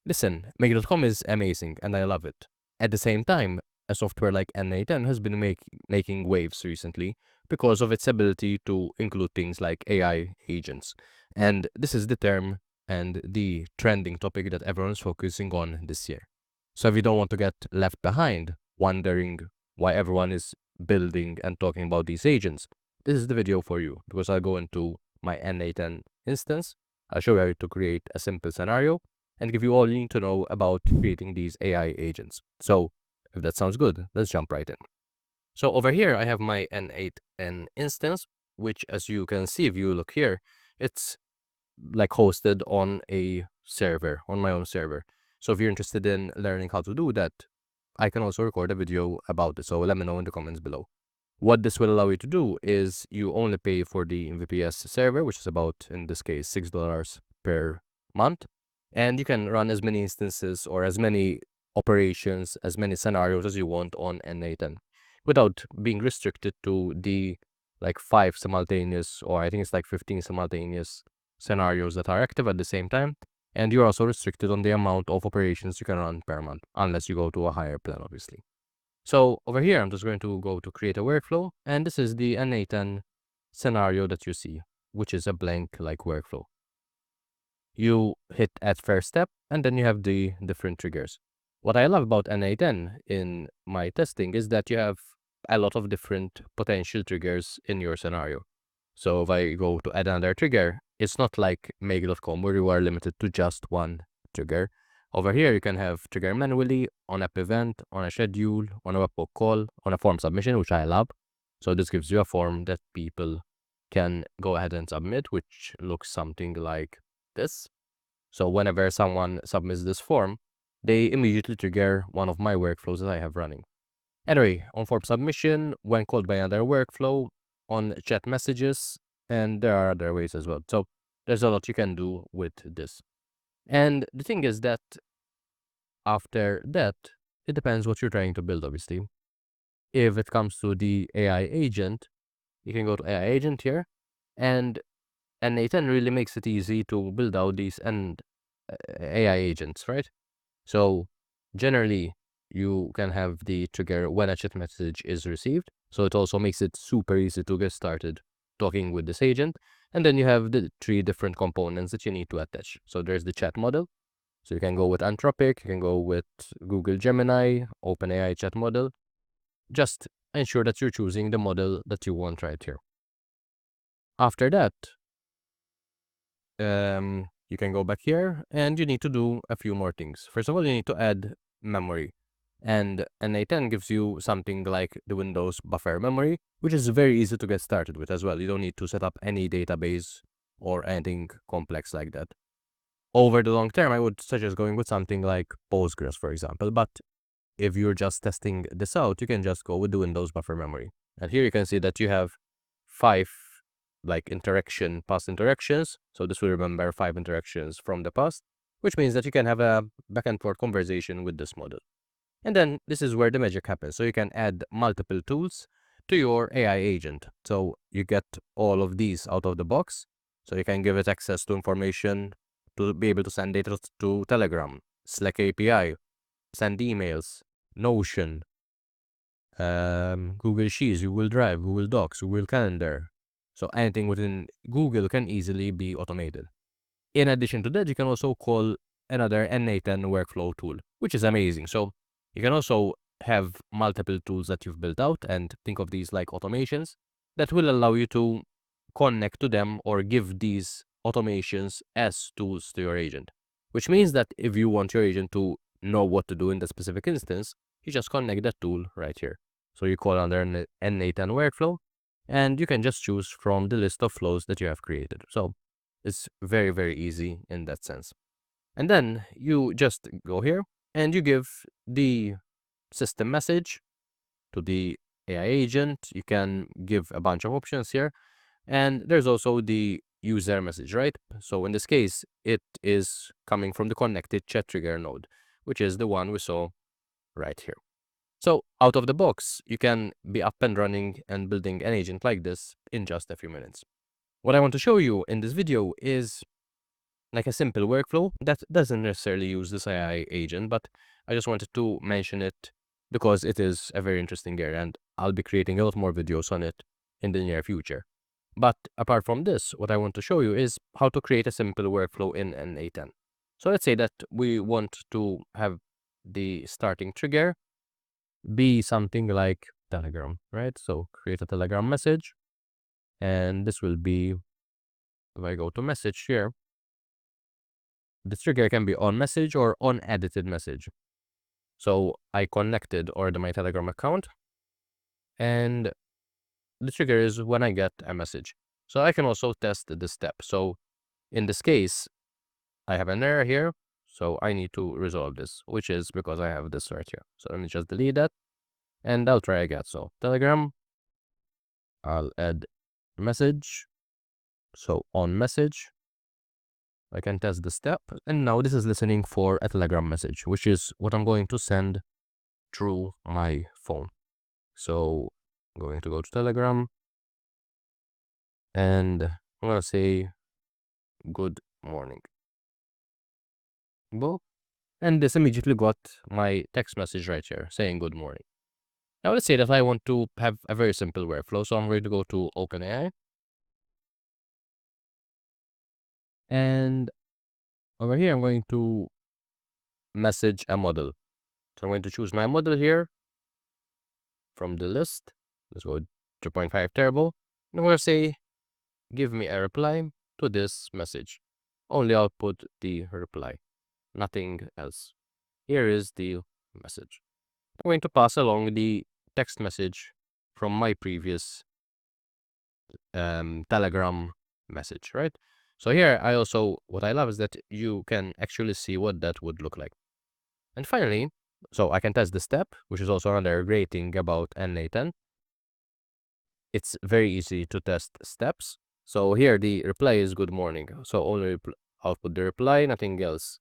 Listen, Make.com is amazing and I love it. At the same time, a software like n8n has been making waves recently because of its ability to include things like AI agents. And this is the term and the trending topic that everyone's focusing on this year. So if you don't want to get left behind, wondering why everyone is building and talking about these agents, this is the video for you, because I'll go into my n8n instance, I'll show you how to create a simple scenario, and give you all you need to know about creating these AI agents. So if that sounds good, let's jump right in. So over here, I have my n8n instance, which, as you can see, if you look here, it's like hosted on a server, on my own server. So if you're interested in learning how to do that, I can also record a video about it. So let me know in the comments below. What this will allow you to do is you only pay for the VPS server, which is about, in this case, $6 per month. And you can run as many instances or as many operations, as many scenarios as you want on n8n without being restricted to the like 5 simultaneous, or I think it's like 15 simultaneous scenarios that are active at the same time. And you're also restricted on the amount of operations you can run per month, unless you go to a higher plan, obviously. So over here, I'm just going to go to create a workflow, and this is the n8n scenario that you see, which is a blank like workflow. You hit at first step, and then you have the different triggers. What I love about n8n in my testing is that you have a lot of different potential triggers in your scenario. So if I go to add another trigger, it's not like Make.com where you are limited to just one trigger. Over here, you can have trigger manually on app event, on a schedule, on a webhook call, on a form submission, which I love. So this gives you a form that people can go ahead and submit, which looks something like this. So whenever someone submits this form, they immediately trigger one of my workflows that I have running. Anyway, on form submission, when called by another workflow, on chat messages, and there are other ways as well. So there's a lot you can do with this. And the thing is that after that, it depends what you're trying to build, obviously. If it comes to the AI agent, you can go to AI agent here, and n8n really makes it easy to build out these AI agents, right? So generally, you can have the trigger when a chat message is received. So it also makes it super easy to get started talking with this agent. And then you have the 3 different components that you need to attach. So there's the chat model. So you can go with Anthropic, you can go with Google Gemini, OpenAI chat model. Just ensure that you're choosing the model that you want right here. After that, you can go back here and you need to do a few more things. First of all, you need to add memory. And n8n gives you something like the Windows buffer memory, which is very easy to get started with as well. You don't need to set up any database or anything complex like that. Over the long term, I would suggest going with something like Postgres, for example. But if you're just testing this out, you can just go with the Windows buffer memory. And here you can see that you have 5 like past interactions. So this will remember 5 interactions from the past, which means that you can have a back and forth conversation with this model. And then this is where the magic happens. So you can add multiple tools to your AI agent. So you get all of these out of the box. So you can give it access to information to be able to send data to Telegram, Slack API, send emails, Notion, Google Sheets, Google Drive, Google Docs, Google Calendar. So anything within Google can easily be automated. In addition to that, you can also call another n8n workflow tool, which is amazing. So you can also have multiple tools that you've built out and think of these like automations that will allow you to connect to them or give these automations as tools to your agent, which means that if you want your agent to know what to do in the specific instance, you just connect that tool right here. So you call under an n8n workflow, and you can just choose from the list of flows that you have created. So it's very, very easy in that sense. And then you just go here and you give the system message to the AI agent. You can give a bunch of options here. And there's also the user message, right? So in this case, it is coming from the connected chat trigger node, which is the one we saw right here. So out of the box, you can be up and running and building an agent like this in just a few minutes. What I want to show you in this video is like a simple workflow that doesn't necessarily use this AI agent, but I just wanted to mention it because it is a very interesting area and I'll be creating a lot more videos on it in the near future. But apart from this, what I want to show you is how to create a simple workflow in n8n. So let's say that we want to have the starting trigger be something like Telegram, right? So create a Telegram message, and this will be, if I go to message here, the trigger can be on message or on edited message. So I connected already my Telegram account, and the trigger is when I get a message. So I can also test this step. So in this case, I have an error here, so I need to resolve this, which is because I have this right here. So let me just delete that, and I'll try again. So Telegram, I'll add message. So on message, I can test the step, and now this is listening for a Telegram message, which is what I'm going to send through my phone. So I'm going to go to Telegram, and I'm going to say good morning. Boom. And this immediately got my text message right here saying good morning. Now let's say that I want to have a very simple workflow. So I'm going to go to OpenAI, and over here I'm going to message a model. So I'm going to choose my model here from the list. Let's go 2.5 Turbo. And I'm going to say, give me a reply to this message. Only output the reply, nothing else. Here is the message. I'm going to pass along the text message from my previous Telegram message, right? So here I also, what I love is that you can actually see what that would look like. And finally, so I can test the step, which is also another great thing about n8n. It's very easy to test steps. So here the reply is good morning. So only output the reply, nothing else.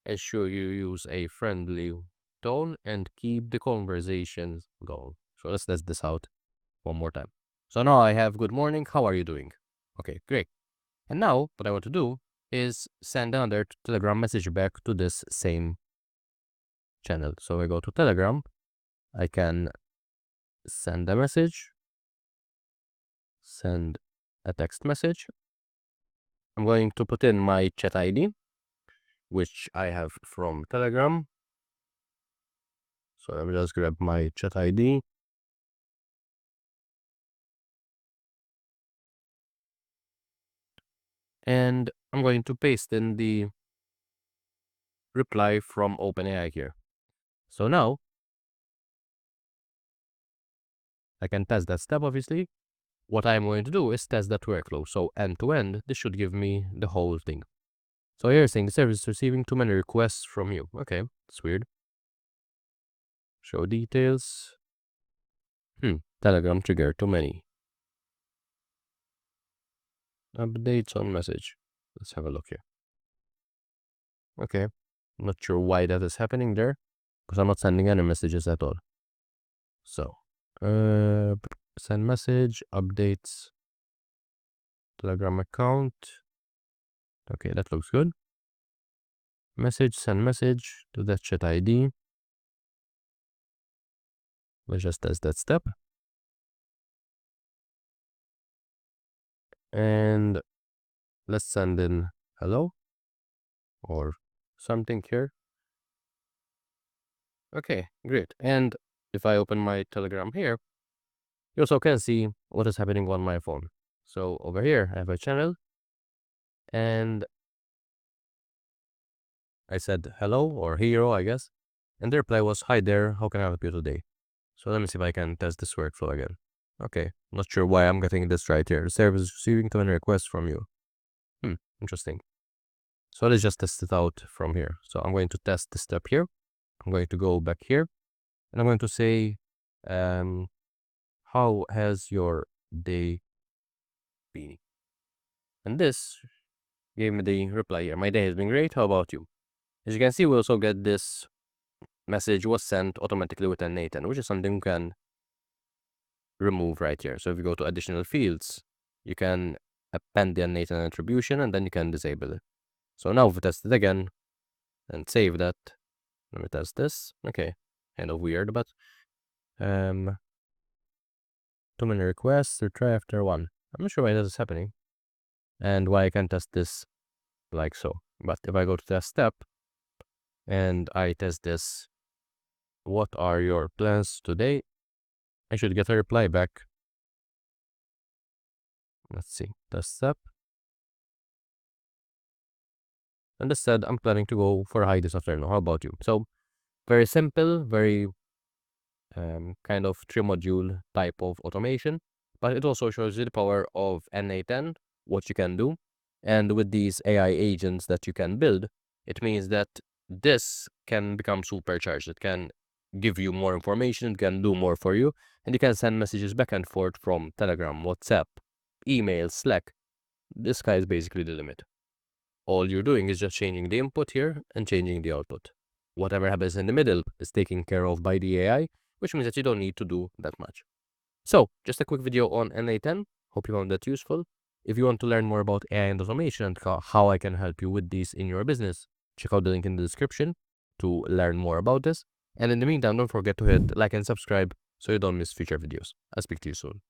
Ensure you use a friendly tone and keep the conversations going. So let's test this out one more time. So now I have good morning. How are you doing? Okay, great. And now what I want to do is send another Telegram message back to this same channel. So I go to Telegram. I can send a message, send a text message. I'm going to put in my chat ID, which I have from Telegram. So let me just grab my chat ID. And I'm going to paste in the reply from OpenAI here. So now I can test that step, obviously. What I'm going to do is test that workflow. So end to end, this should give me the whole thing. So here it's saying the service is receiving too many requests from you. Okay, that's weird. Show details. Telegram trigger too many. Updates on message. Let's have a look here. Okay, not sure why that is happening there, because I'm not sending any messages at all. So, send message, updates, Telegram account. Okay, that looks good. Message, send message to that chat ID. Let's just test that step. And let's send in hello or something here. Okay, great. And if I open my Telegram here, you also can see what is happening on my phone. So over here, I have a channel, and I said hello or hero, I guess. And the reply was, hi there, how can I help you today? So let me see if I can test this workflow again. Okay, not sure why I'm getting this right here. The service is receiving too many requests from you. Interesting. So let's just test it out from here. So I'm going to test the step here. I'm going to go back here, and I'm going to say, how has your day been? And this gave me the reply here. My day has been great. How about you? As you can see, we also get this message was sent automatically with n8n, which is something you can remove right here. So if you go to additional fields, you can append the n8n attribution, and then you can disable it. So now if we test it again and save that, let me test this. Okay, kind of weird, but too many requests to try after one. I'm not sure why this is happening and why I can't test this like so. But if I go to test step and I test this, what are your plans today? I should get a reply back. Let's see, test step. And this said, I'm planning to go for a hike this afternoon. How about you? So very simple, very kind of 3 module type of automation, but it also shows you the power of n8n, what you can do. And with these AI agents that you can build, it means that this can become supercharged. It can give you more information, it can do more for you, and you can send messages back and forth from Telegram, WhatsApp, email, Slack. The sky is basically the limit. All you're doing is just changing the input here and changing the output. Whatever happens in the middle is taken care of by the AI, which means that you don't need to do that much. So, just a quick video on n8n. Hope you found that useful. If you want to learn more about AI and automation and how I can help you with these in your business, check out the link in the description to learn more about this. And in the meantime, don't forget to hit like and subscribe so you don't miss future videos. I'll speak to you soon.